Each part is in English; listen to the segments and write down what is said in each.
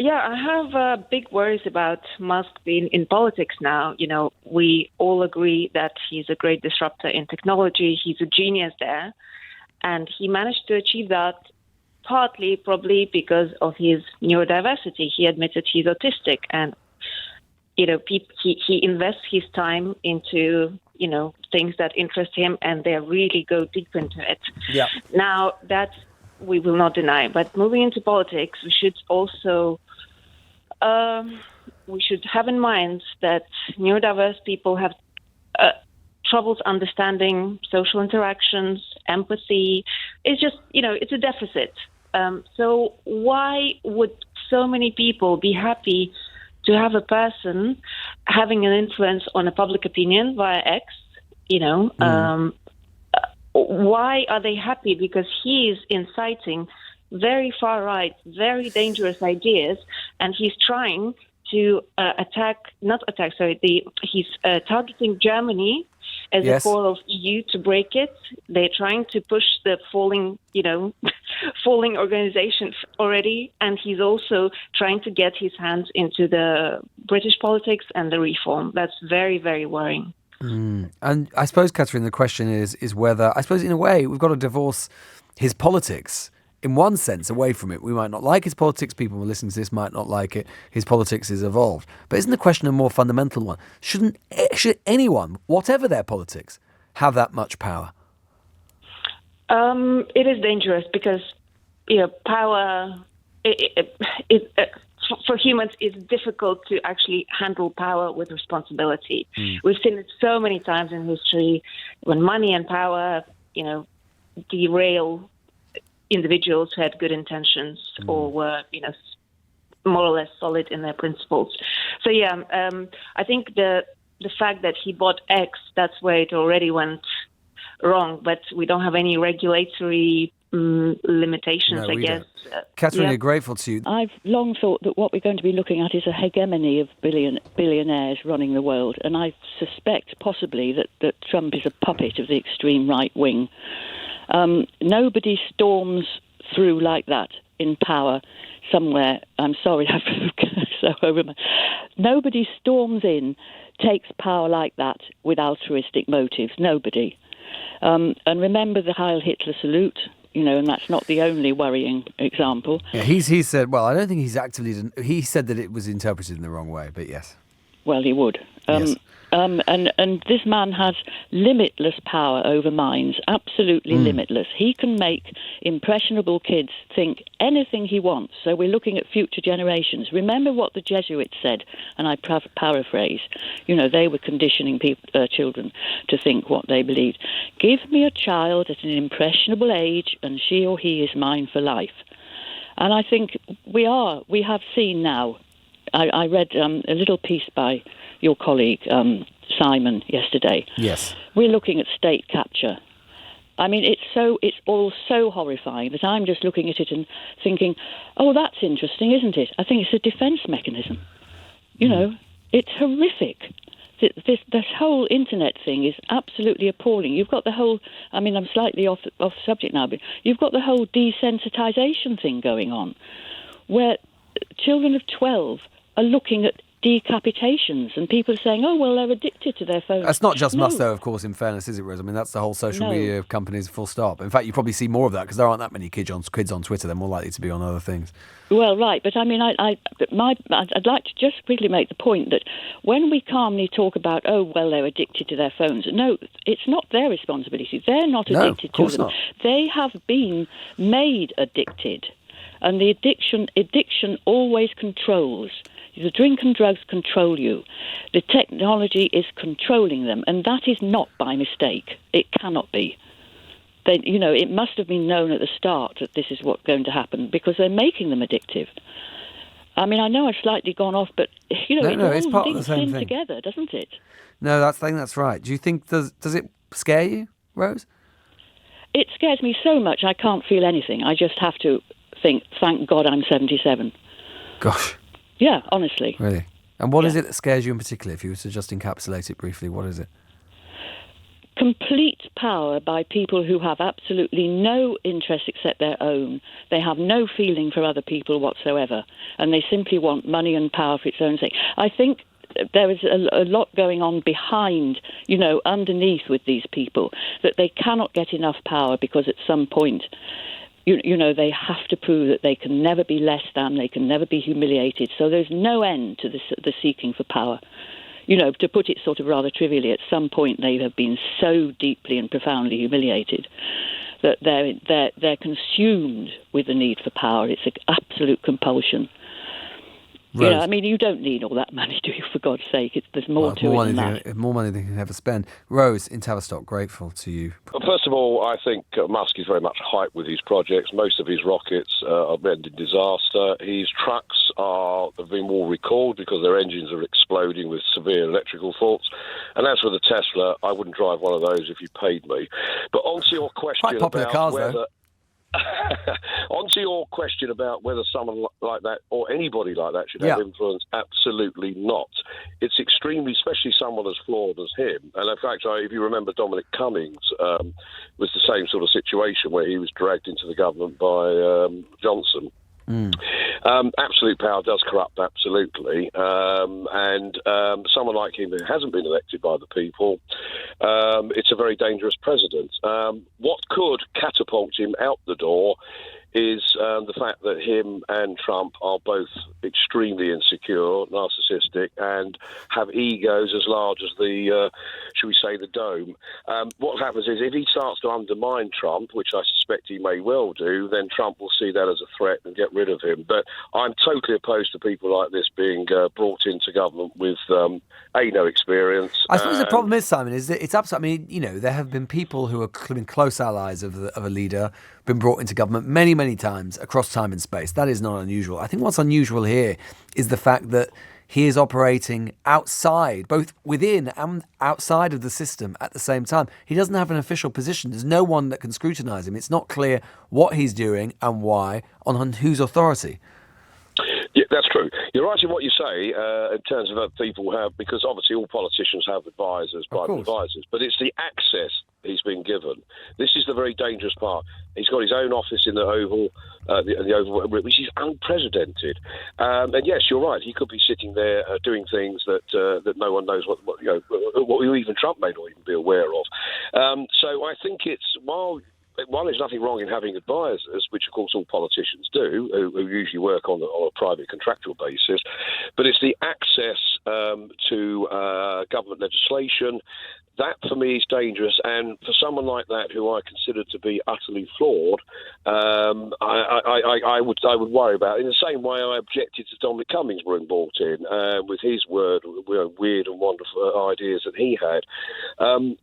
Yeah, I have big worries about Musk being in politics now. We all agree that he's a great disruptor in technology. He's a genius there. And he managed to achieve that partly probably because of his neurodiversity. He admitted he's autistic, and he invests his time into things that interest him, and they really go deep into it. Yeah. Now that we will not deny, but moving into politics, we should also have in mind that neurodiverse people have troubles understanding social interactions, empathy. It's just, it's a deficit. So why would so many people be happy to have a person having an influence on a public opinion via X? Why are they happy? Because he's inciting very far-right, very dangerous ideas, and he's trying to he's targeting Germany as a core of EU to break it. They're trying to push the falling organization already, and he's also trying to get his hands into the British politics and the reform. That's very, very worrying. And I suppose, Catherine, the question is whether, I suppose in a way, we've got to divorce his politics in one sense away from it. We might not like his politics. People who listen to this might not like it. His politics is evolved. But isn't the question a more fundamental one? Should anyone, whatever their politics, have that much power? It is dangerous because power for humans it's difficult to actually handle power with responsibility. We've seen it so many times in history when money and power, derail individuals who had good intentions or were, more or less solid in their principles. So I think the fact that he bought X, that's where it already went wrong. But we don't have any regulatory limitations, I guess. Catherine, you're grateful to you. I've long thought that what we're going to be looking at is a hegemony of billionaires running the world, and I suspect possibly that Trump is a puppet of the extreme right wing. Nobody storms through like that in power somewhere. I'm sorry, nobody storms in, takes power like that with altruistic motives. Nobody. And remember the Heil Hitler salute. And that's not the only worrying example. Yeah, he said, well, I don't think he's actively... He said that it was interpreted in the wrong way, but yes. Well, he would. Yes. And this man has limitless power over minds, absolutely limitless. He can make impressionable kids think anything he wants. So we're looking at future generations. Remember what the Jesuits said, and I paraphrase. They were conditioning children to think what they believed. Give me a child at an impressionable age, and she or he is mine for life. And I think we have seen now. I read a little piece by your colleague, Simon, yesterday. Yes. We're looking at state capture. I mean, it's all so horrifying that I'm just looking at it and thinking, oh, that's interesting, isn't it? I think it's a defence mechanism. It's horrific. This whole internet thing is absolutely appalling. You've got the whole, I'm slightly off subject now, but you've got the whole desensitisation thing going on, where children of 12 are looking at decapitations, and people are saying, oh, well, they're addicted to their phones. That's not just Musk, though, of course, in fairness, is it, Rose? That's the whole social media companies, full stop. In fact, you probably see more of that because there aren't that many kids on Twitter. They're more likely to be on other things. Well, right, but I'd like to just quickly make the point that when we calmly talk about, oh, well, they're addicted to their phones, no, it's not their responsibility. They're not addicted to them. Not. They have been made addicted, and the addiction always controls. The drink and drugs control you. The technology is controlling them, and that is not by mistake. It cannot be. It must have been known at the start that this is what's going to happen because they're making them addictive. I know I've slightly gone off, but it's part of the same thing together, doesn't it? No, I think that's right. Do you think does it scare you, Rose? It scares me so much I can't feel anything. I just have to think, thank God I'm 77. Gosh. Yeah, honestly. Really? And what is it that scares you in particular? If you were to just encapsulate it briefly, what is it? complete power by people who have absolutely no interest except their own. They have no feeling for other people whatsoever, and they simply want money and power for its own sake. I think there is a lot going on behind, underneath with these people, that they cannot get enough power because at some point, they have to prove that they can never be less than, they can never be humiliated. So there's no end to the seeking for power. To put it sort of rather trivially, at some point they have been so deeply and profoundly humiliated that they're consumed with the need for power. It's an absolute compulsion. Rose. You don't need all that money, do you, for God's sake? There's more to it than that. More money than you can ever spend. Rose, in Tavistock, grateful to you. First of all, I think Musk is very much hyped with his projects. Most of his rockets are ending in disaster. His trucks have been all recalled because their engines are exploding with severe electrical faults. And as for the Tesla, I wouldn't drive one of those if you paid me. But onto your question quite popular about cars, whether... though. Onto your question about whether someone like that or anybody like that should have influence, absolutely not. It's extremely, especially someone as flawed as him. And in fact, if you remember, Dominic Cummings was the same sort of situation where he was dragged into the government by Johnson. Absolute power does corrupt, absolutely. And someone like him who hasn't been elected by the people, it's a very dangerous precedent. What could catapult him out the door is the fact that him and Trump are both extremely insecure, narcissistic, and have egos as large as the, should we say, the dome. What happens is if he starts to undermine Trump, which I suspect he may well do, then Trump will see that as a threat and get rid of him. But I'm totally opposed to people like this being brought into government with, no experience. I suppose the problem is, Simon, is that it's absolutely, there have been people who have been close allies of a leader, been brought into government many times across time and space. That is not unusual. I think what's unusual here is the fact that he is operating outside, both within and outside of the system at the same time. He doesn't have an official position. There's no one that can scrutinise him. It's not clear what he's doing and why, on whose authority. Yeah, that's true. You're right in what you say in terms of other people have, because obviously all politicians have advisors, private advisors, but it's the access he's been given. This is the very dangerous part. He's got his own office in the Oval, the Oval, which is unprecedented. And yes, you're right. He could be sitting there doing things that no one knows what even Trump may not even be aware of. So I think it's while there's nothing wrong in having advisors, which of course all politicians do, who usually work on a private contractual basis, but it's the access to government legislation. That, for me, is dangerous. And for someone like that, who I consider to be utterly flawed, I would worry about it. In the same way I objected to Dominic Cummings being brought in with his weird and wonderful ideas that he had. And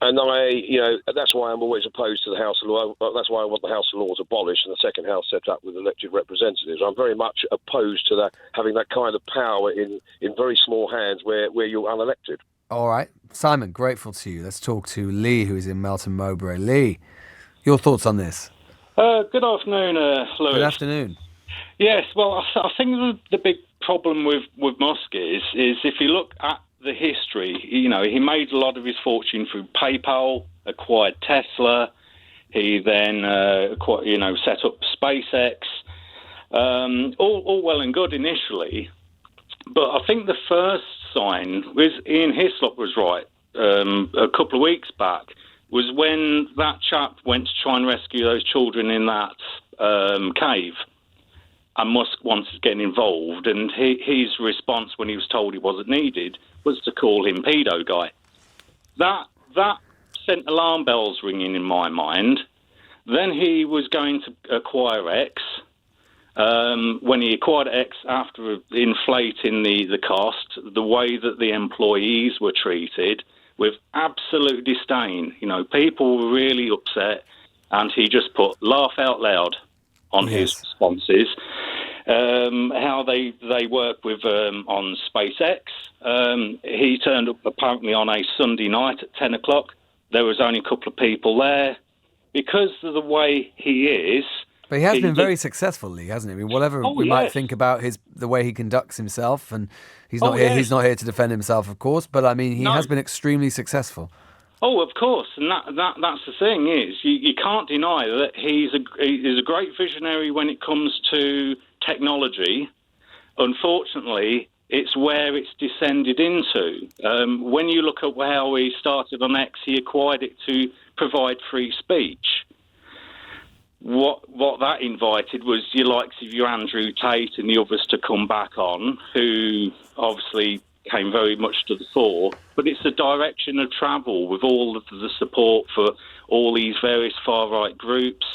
that's why I'm always opposed to the House of Law. That's why I want the House of Lords abolished and the second House set up with elected representatives. I'm very much opposed to that, having that kind of power in very small hands where you're unelected. All right. Simon, grateful to you. Let's talk to Lee, who is in Melton Mowbray. Lee, your thoughts on this? Good afternoon, Lewis. Good afternoon. Yes, well, I think the big problem with Musk is if you look at the history, he made a lot of his fortune through PayPal, acquired Tesla. He then, set up SpaceX. All well and good initially. But I think the first sign was Ian Hislop was right a couple of weeks back was when that chap went to try and rescue those children in that cave, and Musk wanted to get involved, and his response when he was told he wasn't needed was to call him pedo guy. That sent alarm bells ringing in my mind. Then he was going to acquire X. When he acquired X, after inflating the cost, the way that the employees were treated with absolute disdain. People were really upset, and he just put laugh out loud on his responses. How they work with on SpaceX. He turned up apparently on a Sunday night at 10 o'clock. There was only a couple of people there. Because of the way he is... But he has been very successful, Lee, hasn't he? I mean, whatever we might think about the way he conducts himself, and he's not here. He's not here to defend himself, of course. But I mean, he has been extremely successful. Oh, of course, and that's the thing is you can't deny that he's a great visionary when it comes to technology. Unfortunately, it's where it's descended into. When you look at how he started on X, he acquired it to provide free speech. What that invited was your likes of your Andrew Tate and the others to come back on, who obviously came very much to the fore. But it's the direction of travel with all of the support for all these various far-right groups,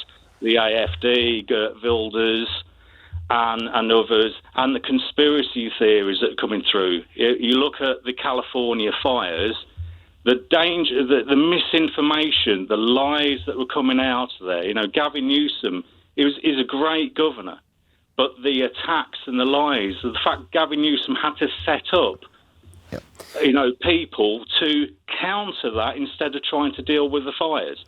the AFD, Geert Wilders, and others, and the conspiracy theories that are coming through. You look at the California fires, the danger, the misinformation, the lies that were coming out of there. You know, Gavin Newsom is a great governor, but the attacks and the lies, the fact Gavin Newsom had to set up, people to counter that instead of trying to deal with the fires.